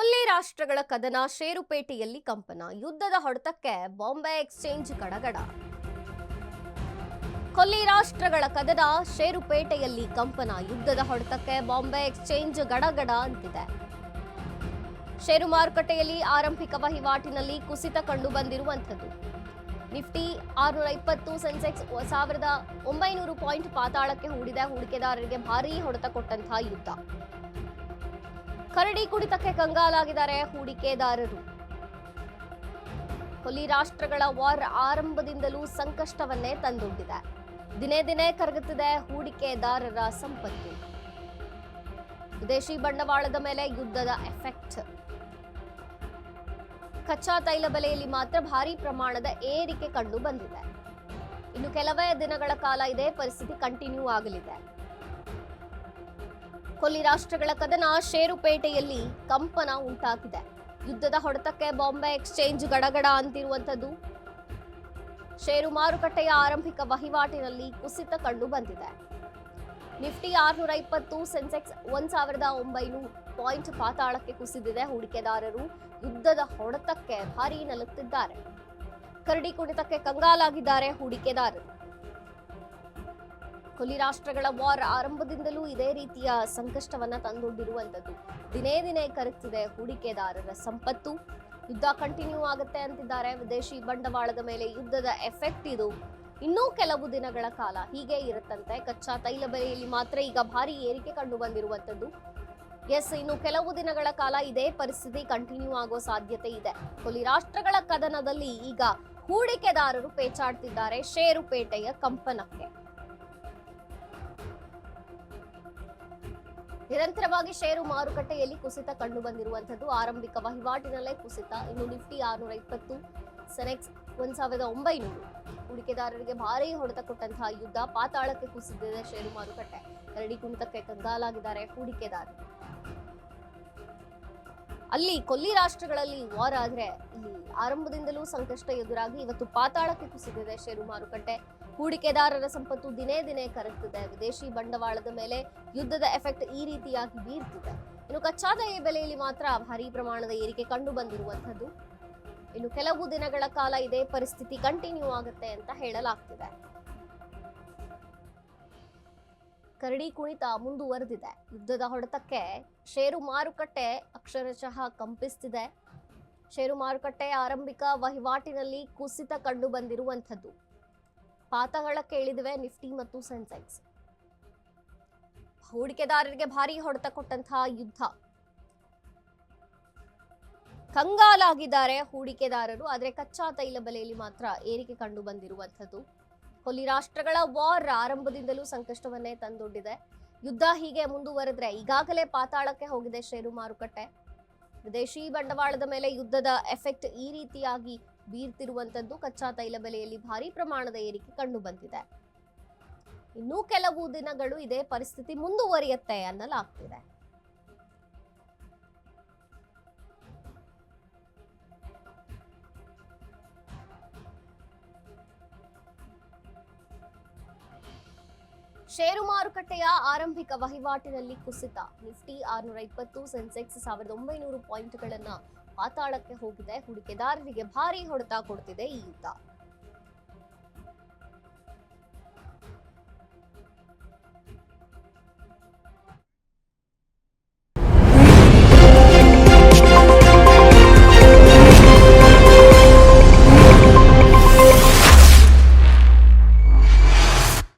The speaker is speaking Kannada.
ಕೊಲ್ಲಿ ರಾಷ್ಟ್ರಗಳ ಕದನ, ಷೇರುಪೇಟೆಯಲ್ಲಿ ಕಂಪನ, ಯುದ್ಧದ ಹೊಡೆತಕ್ಕೆ ಬಾಂಬೆ ಎಕ್ಸ್ಚೇಂಜ್ ಗಡಗಡ. ಕೊಲ್ಲಿ ರಾಷ್ಟ್ರಗಳ ಕದನ, ಷೇರುಪೇಟೆಯಲ್ಲಿ ಕಂಪನ, ಯುದ್ಧದ ಹೊಡೆತಕ್ಕೆ ಬಾಂಬೆ ಎಕ್ಸ್ಚೇಂಜ್ ಗಡಗಡ ಅಂತಿದೆ. ಷೇರು ಮಾರುಕಟ್ಟೆಯಲ್ಲಿ ಆರಂಭಿಕ ವಹಿವಾಟಿನಲ್ಲಿ ಕುಸಿತ ಕಂಡು ಬಂದಿರುವಂಥದ್ದು. ನಿಫ್ಟಿ 620, ಸೆನ್ಸೆಕ್ಸ್ 1900 ಪಾಯಿಂಟ್ ಪಾತಾಳಕ್ಕೆ ಹೂಡಿದೆ. ಹೂಡಿಕೆದಾರರಿಗೆ ಭಾರೀ ಹೊಡೆತ ಕೊಟ್ಟಂತಹ ಯುದ್ಧ. ಕರಡಿ ಕುಡಿತಕ್ಕೆ ಕಂಗಾಲಾಗಿದ್ದಾರೆ ಹೂಡಿಕೆದಾರರು. ಕೊಲ್ಲಿ ರಾಷ್ಟ್ರಗಳ ವಾರ್ ಆರಂಭದಿಂದಲೂ ಸಂಕಷ್ಟವನ್ನೇ ತಂದೊಡ್ಡಿದೆ. ದಿನೇ ದಿನೇ ಕರಗುತ್ತಿದೆ ಹೂಡಿಕೆದಾರರ ಸಂಪತ್ತು. ವಿದೇಶಿ ಬಂಡವಾಳದ ಮೇಲೆ ಯುದ್ಧದ ಎಫೆಕ್ಟ್. ಕಚ್ಚಾ ತೈಲ ಬೆಲೆಯಲ್ಲಿ ಮಾತ್ರ ಭಾರೀ ಪ್ರಮಾಣದ ಏರಿಕೆ ಕಂಡು ಬಂದಿದೆ. ಇನ್ನು ಕೆಲವೇ ದಿನಗಳ ಕಾಲ ಇದೇ ಪರಿಸ್ಥಿತಿ ಕಂಟಿನ್ಯೂ ಆಗಲಿದೆ. ಕೊಲ್ಲಿ ರಾಷ್ಟ್ರಗಳ ಕದನ, ಷೇರುಪೇಟೆಯಲ್ಲಿ ಕಂಪನ ಉಂಟಾಗಿದೆ. ಯುದ್ಧದ ಹೊಡೆತಕ್ಕೆ ಬಾಂಬೆ ಎಕ್ಸ್ಚೇಂಜ್ ಗಡಗಡ ಅಂತಿರುವಂಥದ್ದು. ಷೇರು ಮಾರುಕಟ್ಟೆಯ ಆರಂಭಿಕ ವಹಿವಾಟಿನಲ್ಲಿ ಕುಸಿತ ಕಂಡು ಬಂದಿದೆ. ನಿಫ್ಟಿ 620, ಸೆನ್ಸೆಕ್ಸ್ 1900 ಪಾಯಿಂಟ್ ಪಾತಾಳಕ್ಕೆ ಕುಸಿದಿದೆ. ಹೂಡಿಕೆದಾರರು ಯುದ್ಧದ ಹೊಡೆತಕ್ಕೆ ಭಾರೀ ನಲುಗುತ್ತಿದ್ದಾರೆ. ಕರಡಿ ಕುಣಿತಕ್ಕೆ ಕಂಗಾಲಾಗಿದ್ದಾರೆ ಹೂಡಿಕೆದಾರರು. ಕೊಲ್ಲಿ ರಾಷ್ಟ್ರಗಳ ವಾರ್ ಆರಂಭದಿಂದಲೂ ಇದೇ ರೀತಿಯ ಸಂಕಷ್ಟವನ್ನ ತಂದೊಡ್ಡಿರುವಂಥದ್ದು. ದಿನೇ ದಿನೇ ಕರಗ್ತಿದೆ ಹೂಡಿಕೆದಾರರ ಸಂಪತ್ತು. ಯುದ್ಧ ಕಂಟಿನ್ಯೂ ಆಗುತ್ತೆ ಅಂತಿದ್ದಾರೆ. ವಿದೇಶಿ ಬಂಡವಾಳದ ಮೇಲೆ ಯುದ್ಧದ ಎಫೆಕ್ಟ್ ಇದು ಇನ್ನೂ ಕೆಲವು ದಿನಗಳ ಕಾಲ ಹೀಗೆ ಇರುತ್ತಂತೆ. ಕಚ್ಚಾ ತೈಲ ಬೆಲೆಯಲ್ಲಿ ಮಾತ್ರ ಈಗ ಭಾರಿ ಏರಿಕೆ ಕಂಡು ಬಂದಿರುವಂಥದ್ದು. ಇನ್ನು ಕೆಲವು ದಿನಗಳ ಕಾಲ ಇದೇ ಪರಿಸ್ಥಿತಿ ಕಂಟಿನ್ಯೂ ಆಗೋ ಸಾಧ್ಯತೆ ಇದೆ. ಕೊಲ್ಲಿ ರಾಷ್ಟ್ರಗಳ ಕದನದಲ್ಲಿ ಈಗ ಹೂಡಿಕೆದಾರರು ಪೇಚಾಡ್ತಿದ್ದಾರೆ ಷೇರುಪೇಟೆಯ ಕಂಪನಕ್ಕೆ. ನಿರಂತರವಾಗಿ ಷೇರು ಮಾರುಕಟ್ಟೆಯಲ್ಲಿ ಕುಸಿತ ಕಂಡು ಬಂದಿರುವಂಥದ್ದು. ಆರಂಭಿಕ ವಹಿವಾಟಿನಲ್ಲೇ ಕುಸಿತ. ಇನ್ನು ನಿಫ್ಟಿ 620, ಸೆನ್ಸೆಕ್ಸ್ 1900. ಹೂಡಿಕೆದಾರರಿಗೆ ಭಾರೀ ಹೊಡೆತ ಕೊಟ್ಟಂತಹ ಯುದ್ಧ. ಪಾತಾಳಕ್ಕೆ ಕುಸಿದಿದೆ ಷೇರು ಮಾರುಕಟ್ಟೆ. ಕರಡಿ ಕುಣಿತಕ್ಕೆ ಕಂಗಾಲಾಗಿದ್ದಾರೆ ಹೂಡಿಕೆದಾರರು. ಅಲ್ಲಿ ಕೊಲ್ಲಿ ರಾಷ್ಟ್ರಗಳಲ್ಲಿ ವಾರ್ ಆದ್ರೆ ಇಲ್ಲಿ ಆರಂಭದಿಂದಲೂ ಸಂಕಷ್ಟ ಎದುರಾಗಿ ಇವತ್ತು ಪಾತಾಳಕ್ಕೆ ಕುಸಿದಿದೆ ಷೇರು ಮಾರುಕಟ್ಟೆ. ಹೂಡಿಕೆದಾರರ ಸಂಪತ್ತು ದಿನೇ ದಿನೇ ಕರಗ್ತಿದೆ. ವಿದೇಶಿ ಬಂಡವಾಳದ ಮೇಲೆ ಯುದ್ಧದ ಎಫೆಕ್ಟ್ ಈ ರೀತಿಯಾಗಿ ಬೀರ್ತಿದೆ. ಇನ್ನು ಕಚ್ಚಾ ತೈಲ ಬೆಲೆಯಲ್ಲಿ ಮಾತ್ರ ಭಾರೀ ಪ್ರಮಾಣದ ಏರಿಕೆ ಕಂಡು ಬಂದಿರುವಂಥದ್ದು. ಇನ್ನು ಕೆಲವು ದಿನಗಳ ಕಾಲ ಇದೇ ಪರಿಸ್ಥಿತಿ ಕಂಟಿನ್ಯೂ ಆಗುತ್ತೆ ಅಂತ ಹೇಳಲಾಗ್ತಿದೆ. ಕರಡಿ ಕುಣಿತ ಮುಂದುವರೆದಿದೆ. ಯುದ್ಧದ ಹೊಡೆತಕ್ಕೆ ಷೇರು ಮಾರುಕಟ್ಟೆ ಅಕ್ಷರಶಃ ಕಂಪಿಸ್ತಿದೆ. ಷೇರು ಮಾರುಕಟ್ಟೆ ಆರಂಭಿಕ ವಹಿವಾಟಿನಲ್ಲಿ ಕುಸಿತ ಕಂಡು ಬಂದಿರುವಂಥದ್ದು. ಪಾತಾಳಕ್ಕೆ ಇಳಿದಿವೆ ನಿಫ್ಟಿ ಮತ್ತು ಸೆನ್ಸೆಕ್ಸ್. ಹೂಡಿಕೆದಾರರಿಗೆ ಭಾರೀ ಹೊಡೆತ ಕೊಟ್ಟಂತಹ ಯುದ್ಧ. ಕಂಗಾಲಾಗಿದ್ದಾರೆ ಹೂಡಿಕೆದಾರರು. ಆದರೆ ಕಚ್ಚಾ ತೈಲ ಬೆಲೆಯಲ್ಲಿ ಮಾತ್ರ ಏರಿಕೆ ಕಂಡು ಬಂದಿರುವಂಥದ್ದು. ಕೊಲ್ಲಿ ರಾಷ್ಟ್ರಗಳ ವಾರ್ ಆರಂಭದಿಂದಲೂ ಸಂಕಷ್ಟವನ್ನೇ ತಂದೊಡ್ಡಿದೆ. ಯುದ್ಧ ಹೀಗೆ ಮುಂದುವರೆದ್ರೆ ಈಗಾಗಲೇ ಪಾತಾಳಕ್ಕೆ ಹೋಗಿದೆ ಷೇರು ಮಾರುಕಟ್ಟೆ. ವಿದೇಶಿ ಬಂಡವಾಳದ ಮೇಲೆ ಯುದ್ಧದ ಎಫೆಕ್ಟ್ ಈ ರೀತಿಯಾಗಿ ಬೀರ್ತಿರುವಂಥದ್ದು. ಕಚ್ಚಾ ತೈಲ ಬೆಲೆಯಲ್ಲಿ ಭಾರೀ ಪ್ರಮಾಣದ ಏರಿಕೆ ಕಂಡು ಬಂದಿದೆ. ಇನ್ನೂ ಕೆಲವು ದಿನಗಳು ಇದೇ ಪರಿಸ್ಥಿತಿ ಮುಂದುವರಿಯುತ್ತೆ ಅನ್ನಲಾಗ್ತಿದೆ. ಷೇರು ಮಾರುಕಟ್ಟೆಯ ಆರಂಭಿಕ ವಹಿವಾಟಿನಲ್ಲಿ ಕುಸಿತ. ನಿಫ್ಟಿ 620, ಸೆನ್ಸೆಕ್ಸ್ 1900 ಪಾಯಿಂಟ್ಗಳನ್ನ ಪಾತಾಳಕ್ಕೆ ಹೋಗಿದೆ. ಹೂಡಿಕೆದಾರರಿಗೆ ಭಾರೀ ಹೊಡೆತ ಕೊಡ್ತಿದೆ ಈ ಯುದ್ಧ.